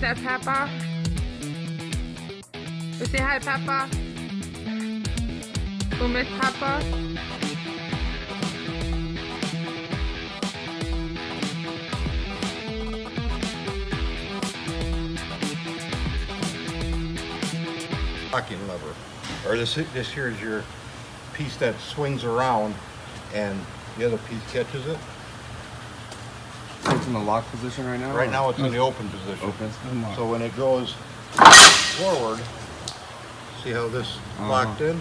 that Papa? You say hi, Papa? Who miss Papa? Locking lever, or this here is your piece that swings around, and the other piece catches it. So it's in the lock position right now? Right now it's in the open position. Open. So when it goes forward, see how this locked in?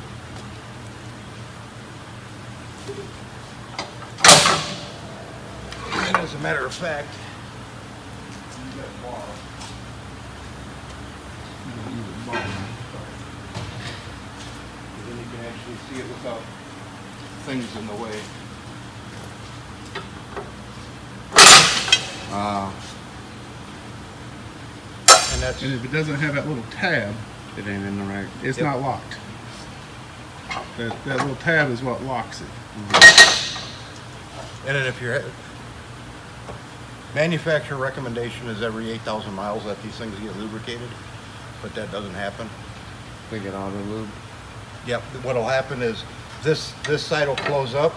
And as a matter of fact, you got a bar. Then you can actually see it without things in the way. And if it doesn't have that little tab, it ain't in the right. It's not locked. That little tab is what locks it. And then if you're manufacturer recommendation is every 8,000 miles that these things get lubricated, but that doesn't happen. They get auto lube. Yep. What'll happen is this side will close up,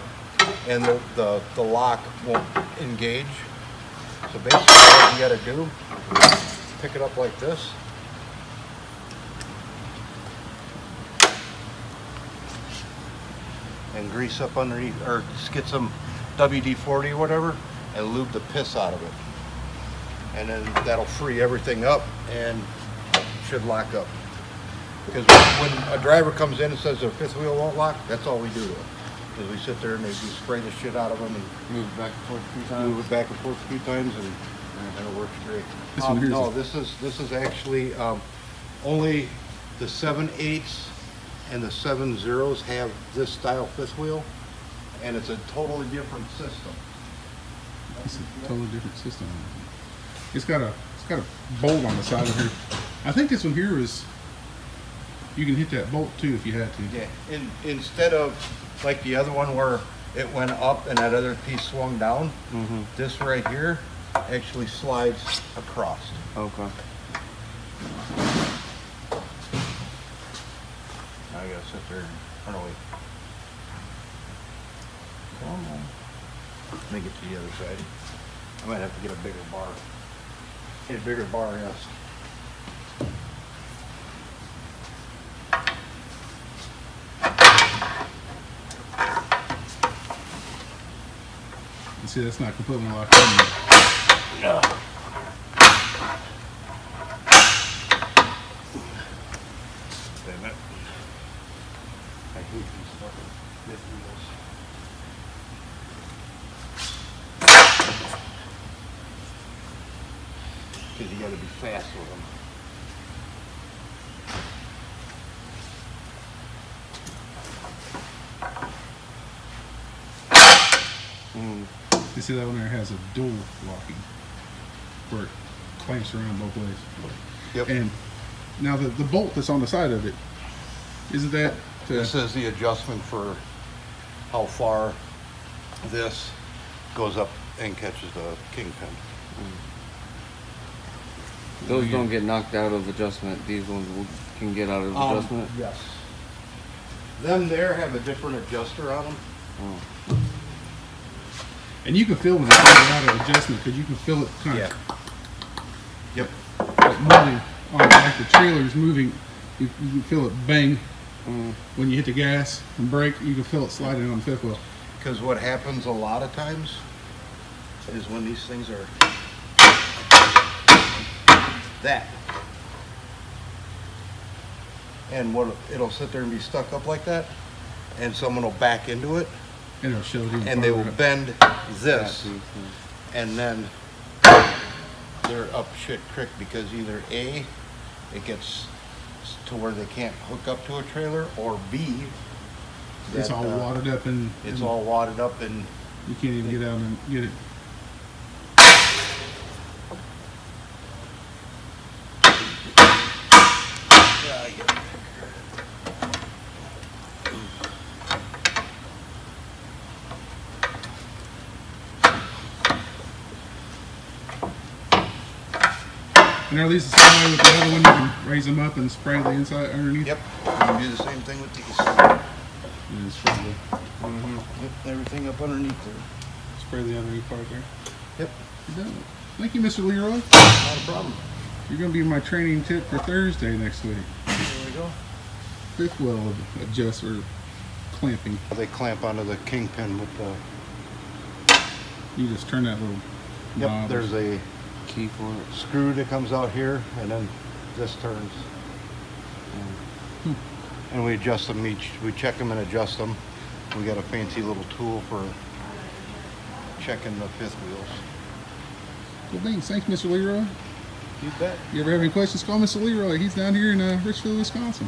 and the lock won't engage. So basically, what you got to do, pick it up like this. And grease up underneath, or just get some WD-40 or whatever, and lube the piss out of it. And then that'll free everything up and should lock up. Because when a driver comes in and says their fifth wheel won't lock, that's all we do to it. Is we sit there and we spray the shit out of them and move it back and forth a few times. Move it back and forth a few times, and it works great. No, this is actually only the 7/8s and the 7/0s have this style fifth wheel, and it's a totally different system. It's a totally different system. It's got a bolt on the side of here. I think this one here is, you can hit that bolt too if you had to. Yeah. Instead of like the other one where it went up and that other piece swung down, this right here actually slides across. Okay. Now I gotta sit there and run away. Come on. Make it to the other side. I might have to get a bigger bar. Get a bigger bar, yes. You see, that's not completely locked in. No. Damn it. I hate these fucking fifth wheels. Because you gotta be fast with them. You see that one there has a dual locking where it clamps around both ways. Yep. And now the bolt that's on the side of it, isn't that? This is the adjustment for how far this goes up and catches the kingpin. Those don't get knocked out of adjustment. These ones can get out of adjustment. Yes. Them there have a different adjuster on them. Oh. And you can feel when it's out of adjustment because you can feel it kind of Yep. like moving on, like the trailer's moving. You can feel it bang when you hit the gas and brake. You can feel it sliding on the fifth wheel. Because what happens a lot of times is when these things are that, and it'll sit there and be stuck up like that, and someone will back into it, and it'll show you, and they will bend this, and then they're up shit creek because either A, it gets to where they can't hook up to a trailer, or B, it's all wadded up and it's all wadded up and you can't even get out and get it. And are these the same way with the other one? You can raise them up and spray the inside underneath? Yep. You can do the same thing with these. And spray Yep, everything up underneath there. the underneath part there. Yep. You're done. Thank you, Mr. Leroy. Not a problem. You're going to be my training tip for Thursday next week. There we go. Fifth well adjust or clamping. They clamp onto the kingpin with the. You just turn that little Yep. knob. There's a Key for it. screw that comes out here, and then this turns. And we adjust them each. We check them and adjust them. We got a fancy little tool for checking the fifth wheels. Well, thanks. Thanks, Mr. Leroy. You bet. You ever have any questions, call Mr. Leroy. He's down here in Richfield, Wisconsin.